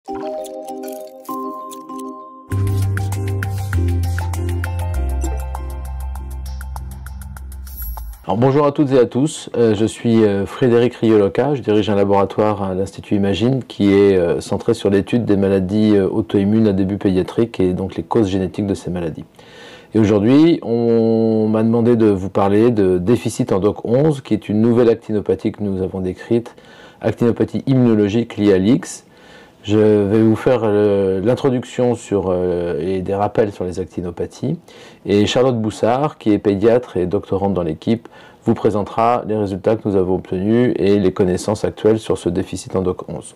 Alors, bonjour à toutes et à tous, je suis Frédéric Rioloca, je dirige un laboratoire à l'Institut Imagine qui est centré sur l'étude des maladies auto-immunes à début pédiatrique et donc les causes génétiques de ces maladies. Et aujourd'hui, on m'a demandé de vous parler de déficit en DOCK11, qui est une nouvelle actinopathie que nous avons décrite, actinopathie immunologique liée à l'X. Je vais vous faire l'introduction et des rappels sur les actinopathies. Et Charlotte Boussard, qui est pédiatre et doctorante dans l'équipe, vous présentera les résultats que nous avons obtenus et les connaissances actuelles sur ce déficit en DOCK11.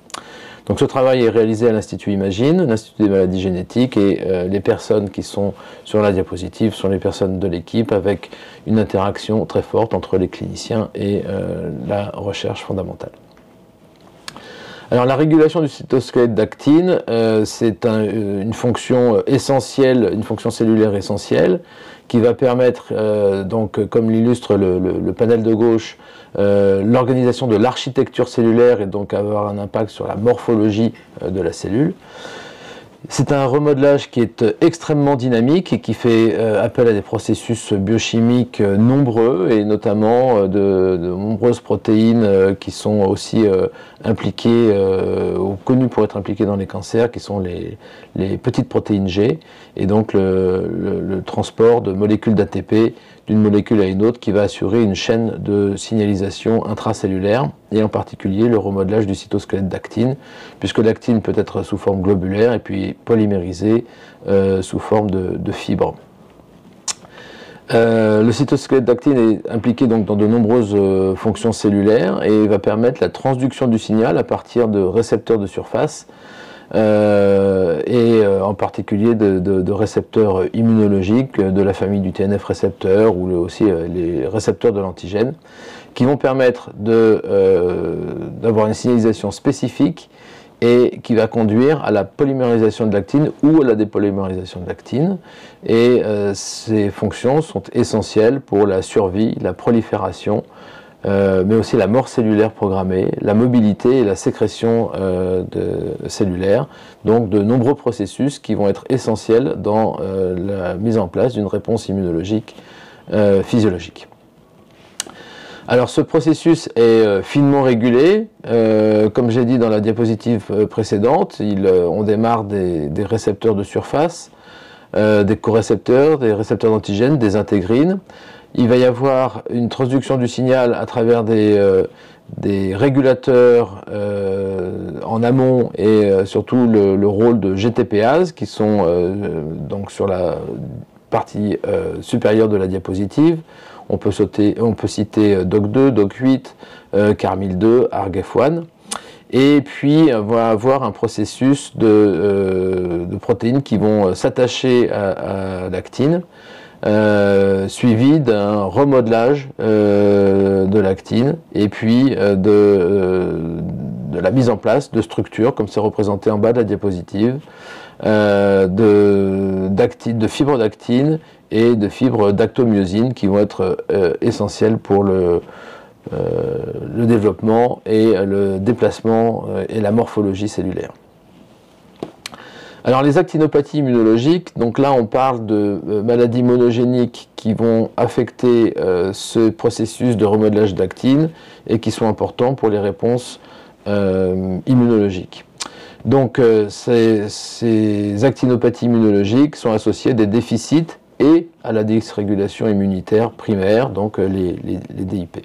Donc ce travail est réalisé à l'Institut Imagine, l'Institut des maladies génétiques, et les personnes qui sont sur la diapositive sont les personnes de l'équipe avec une interaction très forte entre les cliniciens et la recherche fondamentale. Alors la régulation du cytosquelette d'actine, c'est une fonction essentielle, une fonction cellulaire essentielle, qui va permettre, donc, comme l'illustre le panel de gauche, l'organisation de l'architecture cellulaire et donc avoir un impact sur la morphologie de la cellule. C'est un remodelage qui est extrêmement dynamique et qui fait appel à des processus biochimiques nombreux et notamment de nombreuses protéines qui sont aussi impliquées ou connues pour être impliquées dans les cancers, qui sont les petites protéines G, et donc le transport de molécules d'ATP d'une molécule à une autre qui va assurer une chaîne de signalisation intracellulaire, et en particulier le remodelage du cytosquelette d'actine, puisque l'actine peut être sous forme globulaire et puis polymérisée sous forme de fibres. Le cytosquelette d'actine est impliqué donc dans de nombreuses fonctions cellulaires et va permettre la transduction du signal à partir de récepteurs de surface, et en particulier de récepteurs immunologiques de la famille du TNF récepteur ou aussi les récepteurs de l'antigène, qui vont permettre d'avoir une signalisation spécifique et qui va conduire à la polymérisation de l'actine ou à la dépolymérisation de l'actine. Et ces fonctions sont essentielles pour la survie, la prolifération, mais aussi la mort cellulaire programmée, la mobilité et la sécrétion cellulaire, donc de nombreux processus qui vont être essentiels dans la mise en place d'une réponse immunologique physiologique. Alors ce processus est finement régulé, comme j'ai dit dans la diapositive précédente, on démarre des récepteurs de surface, des corécepteurs, des récepteurs d'antigènes, des intégrines. Il va y avoir une transduction du signal à travers des régulateurs en amont et surtout le rôle de GTPase qui sont donc sur la partie supérieure de la diapositive. On peut citer DOCK2, DOCK8, CARMYL2, ARGF1. Et puis on va avoir un processus de protéines qui vont s'attacher à l'actine, suivi d'un remodelage de l'actine et puis de la mise en place de structures, comme c'est représenté en bas de la diapositive, de fibres d'actine et de fibres d'actomyosine qui vont être essentielles pour le développement et le déplacement et la morphologie cellulaire. Alors les actinopathies immunologiques, donc là on parle de maladies monogéniques qui vont affecter ce processus de remodelage d'actine et qui sont importants pour les réponses immunologiques. Donc ces actinopathies immunologiques sont associées à des déficits et à la dysrégulation immunitaire primaire, donc les DIP.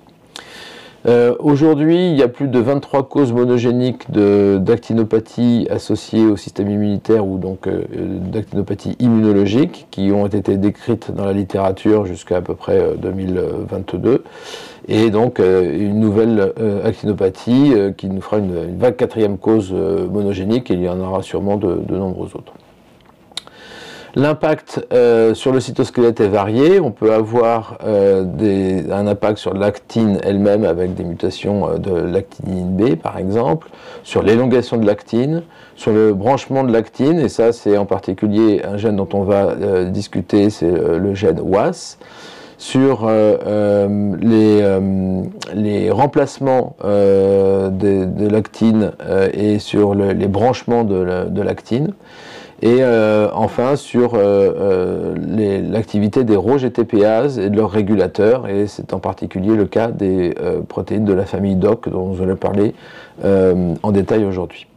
Aujourd'hui, il y a plus de 23 causes monogéniques d'actinopathie associées au système immunitaire ou donc d'actinopathie immunologique qui ont été décrites dans la littérature jusqu'à peu près 2022. Et donc une nouvelle actinopathie qui nous fera une 24e cause monogénique, et il y en aura sûrement de nombreux autres. L'impact sur le cytosquelette est varié. On peut avoir un impact sur l'actine elle-même avec des mutations de l'actinine B par exemple, sur l'élongation de l'actine, sur le branchement de l'actine, et ça c'est en particulier un gène dont on va discuter, c'est le gène WAS, sur les remplacements de l'actine et sur les branchements de l'actine. Et enfin sur l'activité des Rho-GTPases et de leurs régulateurs, et c'est en particulier le cas des protéines de la famille DOC dont je vais parler en détail aujourd'hui.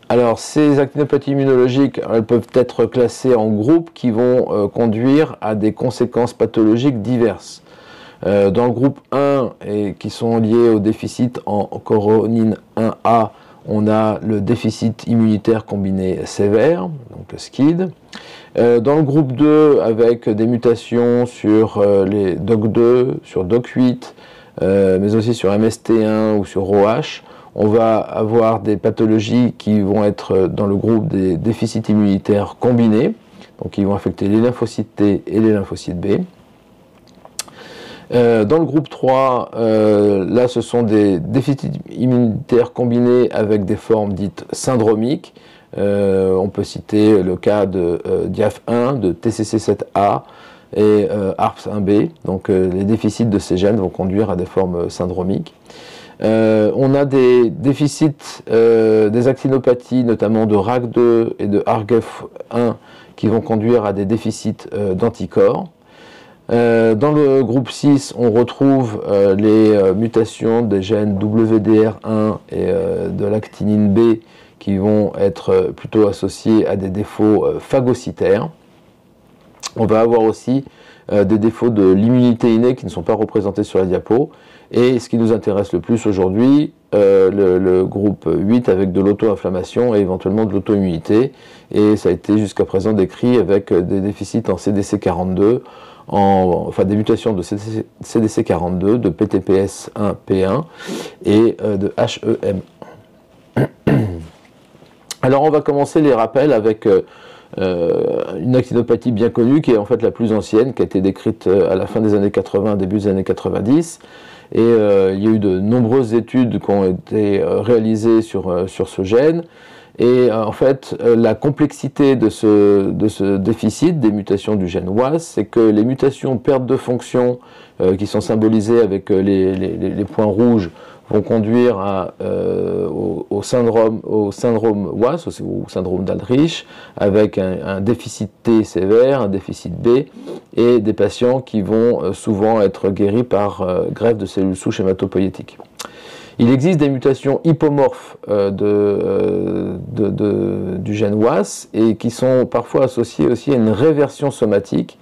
Alors ces actinopathies immunologiques, elles peuvent être classées en groupes qui vont conduire à des conséquences pathologiques diverses. Dans le groupe 1, et qui sont liés au déficit en choronine 1A, on a le déficit immunitaire combiné sévère, donc le SCID. Dans le groupe 2, avec des mutations sur les DOC2, sur DOC8, mais aussi sur MST1 ou sur ROH, on va avoir des pathologies qui vont être dans le groupe des déficits immunitaires combinés, donc qui vont affecter les lymphocytes T et les lymphocytes B. Dans le groupe 3, là ce sont des déficits immunitaires combinés avec des formes dites syndromiques. On peut citer le cas de DIAF1, de TCC7A et ARPS1B. Donc les déficits de ces gènes vont conduire à des formes syndromiques. On a des déficits, des actinopathies, notamment de RAC2 et de ARGF1, qui vont conduire à des déficits d'anticorps. Dans le groupe 6, on retrouve les mutations des gènes WDR1 et de l'actinine B qui vont être plutôt associés à des défauts phagocytaires. On va avoir aussi des défauts de l'immunité innée qui ne sont pas représentés sur la diapo. Et ce qui nous intéresse le plus aujourd'hui, le groupe 8 avec de l'auto-inflammation et éventuellement de l'auto-immunité. Et ça a été jusqu'à présent décrit avec des déficits en CDC42, enfin des mutations de CDC42, de PTPS1P1 et de HEM. Alors on va commencer les rappels avec une actinopathie bien connue qui est en fait la plus ancienne, qui a été décrite à la fin des années 80, début des années 90. Et il y a eu de nombreuses études qui ont été réalisées sur ce gène. Et en fait, la complexité de ce déficit des mutations du gène WAS, c'est que les mutations perte de fonction qui sont symbolisées avec les points rouges vont conduire au syndrome WAS, ou syndrome d'Aldrich, avec un déficit T sévère, un déficit B, et des patients qui vont souvent être guéris par greffe de cellules souches hématopoïétiques. Il existe des mutations hypomorphes du gène WAS et qui sont parfois associées aussi à une réversion somatique.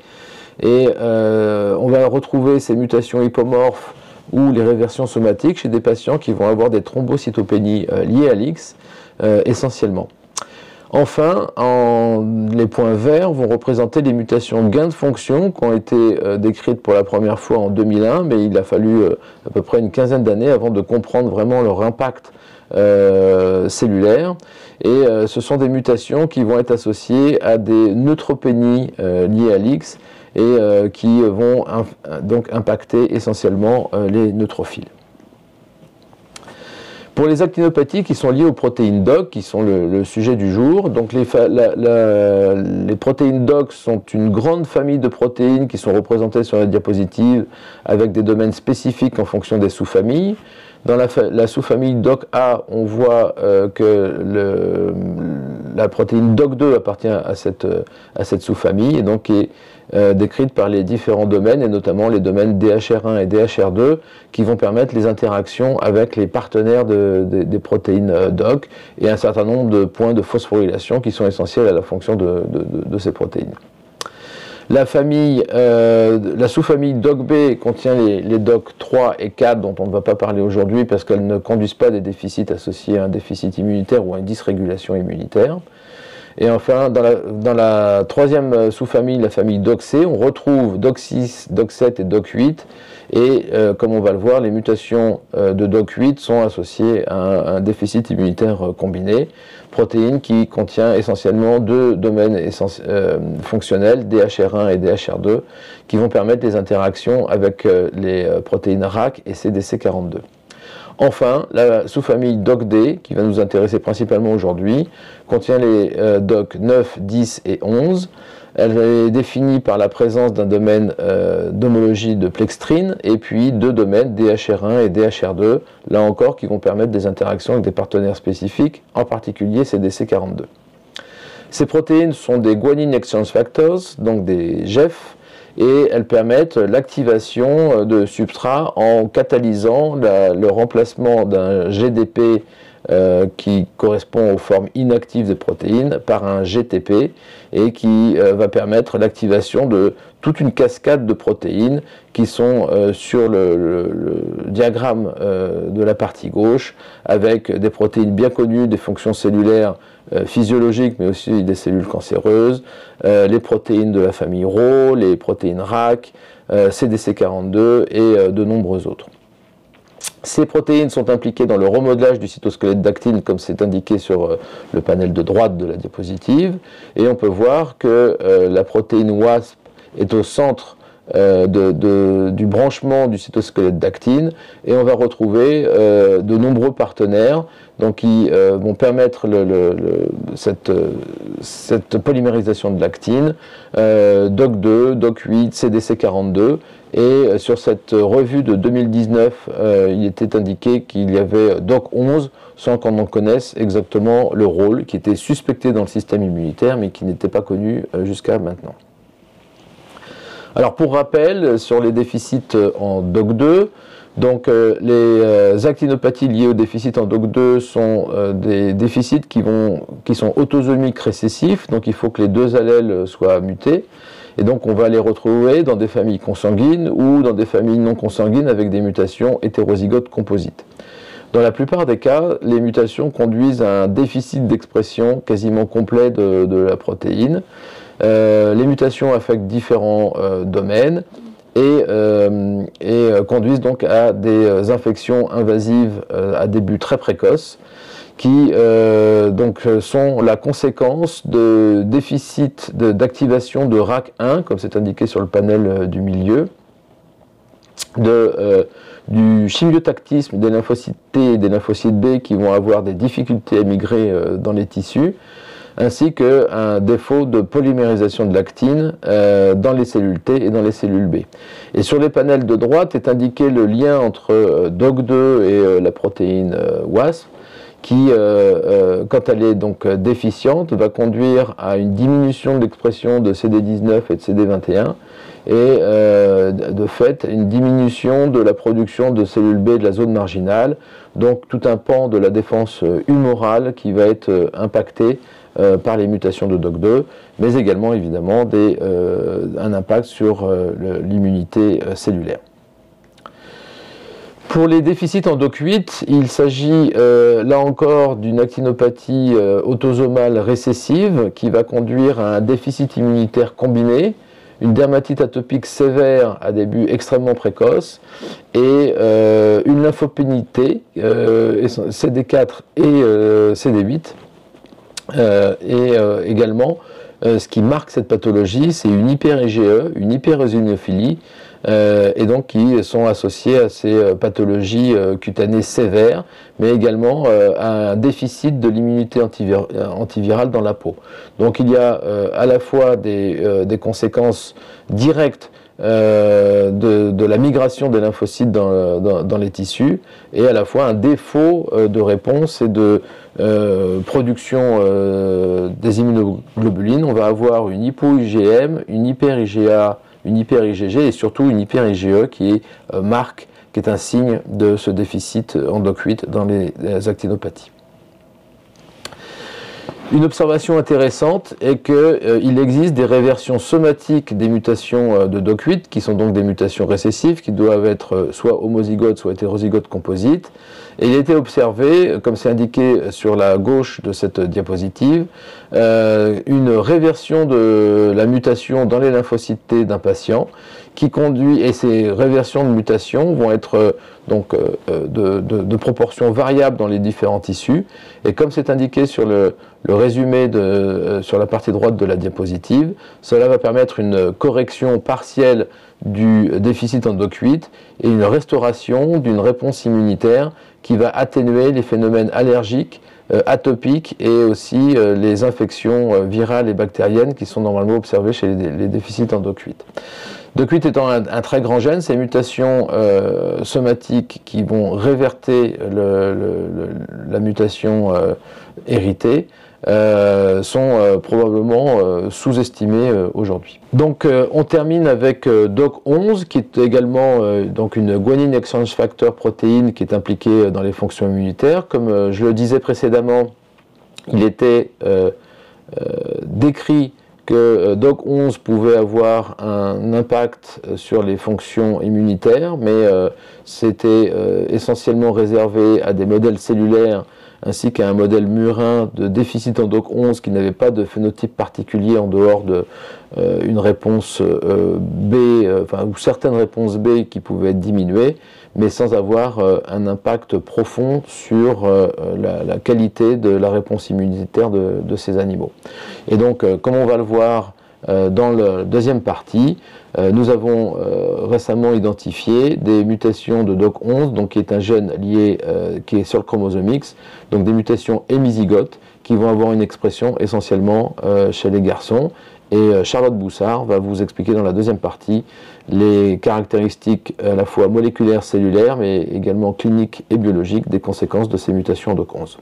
Et on va retrouver ces mutations hypomorphes ou les réversions somatiques chez des patients qui vont avoir des thrombocytopénies liées à l'X essentiellement. Enfin, les points verts vont représenter les mutations gain de fonction qui ont été décrites pour la première fois en 2001, mais il a fallu à peu près une quinzaine d'années avant de comprendre vraiment leur impact cellulaire. Et ce sont des mutations qui vont être associées à des neutropénies liées à l'X et qui vont donc impacter essentiellement les neutrophiles. Pour les actinopathies qui sont liées aux protéines DOC, qui sont le sujet du jour, donc les protéines DOC sont une grande famille de protéines qui sont représentées sur la diapositive avec des domaines spécifiques en fonction des sous-familles. Dans la sous-famille DOCA, on voit que la protéine DOC2 appartient à cette sous-famille et donc est décrite par les différents domaines, et notamment les domaines DHR1 et DHR2, qui vont permettre les interactions avec les partenaires des protéines DOC et un certain nombre de points de phosphorylation qui sont essentiels à la fonction de ces protéines. La sous-famille DOCB contient les DOC3 et 4 dont on ne va pas parler aujourd'hui parce qu'elles ne conduisent pas à des déficits associés à un déficit immunitaire ou à une dysrégulation immunitaire. Et enfin, dans la troisième sous-famille, la famille DOCC, on retrouve DOC6, DOC7 et DOC8. Et comme on va le voir, les mutations de DOC8 sont associées à un déficit immunitaire combiné, protéine qui contient essentiellement deux domaines fonctionnels, DHR1 et DHR2, qui vont permettre les interactions avec les protéines RAC et CDC42. Enfin, la sous-famille DOCD, qui va nous intéresser principalement aujourd'hui, contient les DOC 9, 10 et 11, Elle est définie par la présence d'un domaine d'homologie de plextrine et puis deux domaines, DHR1 et DHR2, là encore qui vont permettre des interactions avec des partenaires spécifiques, en particulier CDC42. Ces protéines sont des guanine exchange factors, donc des GEF, et elles permettent l'activation de substrats en catalysant le remplacement d'un GDP qui correspond aux formes inactives des protéines par un GTP et qui va permettre l'activation de toute une cascade de protéines qui sont sur le diagramme de la partie gauche, avec des protéines bien connues des fonctions cellulaires physiologiques mais aussi des cellules cancéreuses, les protéines de la famille Rho, les protéines RAC, CDC42 et de nombreux autres. Ces protéines sont impliquées dans le remodelage du cytosquelette d'actine, comme c'est indiqué sur le panel de droite de la diapositive, et on peut voir que la protéine WASP est au centre du branchement du cytosquelette d'actine, et on va retrouver de nombreux partenaires donc, qui vont permettre cette polymérisation de l'actine, DOC2, DOC8, CDC42, et sur cette revue de 2019, il était indiqué qu'il y avait DOC11, sans qu'on en connaisse exactement le rôle, qui était suspecté dans le système immunitaire, mais qui n'était pas connu jusqu'à maintenant. Alors pour rappel, sur les déficits en DOC2, donc les actinopathies liées au déficit en DOC2 sont des déficits qui sont autosomiques récessifs, donc il faut que les deux allèles soient mutés, et donc on va les retrouver dans des familles consanguines ou dans des familles non consanguines avec des mutations hétérozygotes composites. Dans la plupart des cas, les mutations conduisent à un déficit d'expression quasiment complet de la protéine. Les mutations affectent différents domaines et conduisent donc à des infections invasives à début très précoce qui donc sont la conséquence de déficits d'activation de RAC1, comme c'est indiqué sur le panel du milieu, du chimiotactisme des lymphocytes T et des lymphocytes B qui vont avoir des difficultés à migrer dans les tissus, ainsi qu'un défaut de polymérisation de l'actine dans les cellules T et dans les cellules B. Et sur les panels de droite est indiqué le lien entre DOC2 et la protéine WASP, qui, quand elle est donc déficiente, va conduire à une diminution de l'expression de CD19 et de CD21, et de fait une diminution de la production de cellules B de la zone marginale, donc tout un pan de la défense humorale qui va être impacté par les mutations de DOC2, mais également évidemment un impact sur l'immunité cellulaire. Pour les déficits en DOC8, il s'agit là encore d'une actinopathie autosomale récessive qui va conduire à un déficit immunitaire combiné, une dermatite atopique sévère à début extrêmement précoce et une lymphopénité CD4 et CD8. Également, ce qui marque cette pathologie, c'est une hyper-IgE, une hyper-eosinophilie, et donc qui sont associées à ces pathologies cutanées sévères, mais également à un déficit de l'immunité antivirale dans la peau. Donc il y a à la fois des conséquences directes de la migration des lymphocytes dans les tissus, et à la fois un défaut de réponse et de production des immunoglobulines. On va avoir une hypo-IgM, une hyper-IgA, une hyper-IgG et surtout une hyper-IgE qui est un signe de ce déficit en DOC8 dans les actinopathies. Une observation intéressante est qu'il existe des réversions somatiques des mutations de DOC8, qui sont donc des mutations récessives, qui doivent être soit homozygotes, soit hétérozygotes composites. Et il a été observé, comme c'est indiqué sur la gauche de cette diapositive, une réversion de la mutation dans les lymphocytes T d'un patient, qui conduit, et ces réversions de mutation vont être donc de proportions variables dans les différents tissus, et comme c'est indiqué sur le résumé sur la partie droite de la diapositive, cela va permettre une correction partielle du déficit en DOC8 et une restauration d'une réponse immunitaire qui va atténuer les phénomènes allergiques atopiques et aussi les infections virales et bactériennes qui sont normalement observées chez les déficits en DOC8. DOC8 étant un très grand gène, ces mutations somatiques qui vont réverter la mutation héritée sont probablement sous-estimées aujourd'hui. Donc on termine avec DOC11 qui est également donc une guanine exchange factor protéine qui est impliquée dans les fonctions immunitaires. Comme je le disais précédemment, il était décrit que DOC11 pouvait avoir un impact sur les fonctions immunitaires, mais c'était essentiellement réservé à des modèles cellulaires ainsi qu'à un modèle murin de déficit en DOC11 qui n'avait pas de phénotype particulier en dehors de une réponse B, ou certaines réponses B qui pouvaient être diminuées, mais sans avoir un impact profond sur la qualité de la réponse immunitaire de ces animaux. Et donc, comme on va le voir dans la deuxième partie, nous avons récemment identifié des mutations de DOC11, donc qui est un gène lié, qui est sur le chromosome X, donc des mutations hémizygotes qui vont avoir une expression essentiellement chez les garçons. Et Charlotte Boussard va vous expliquer dans la deuxième partie les caractéristiques à la fois moléculaires, cellulaires, mais également cliniques et biologiques des conséquences de ces mutations en DOC11.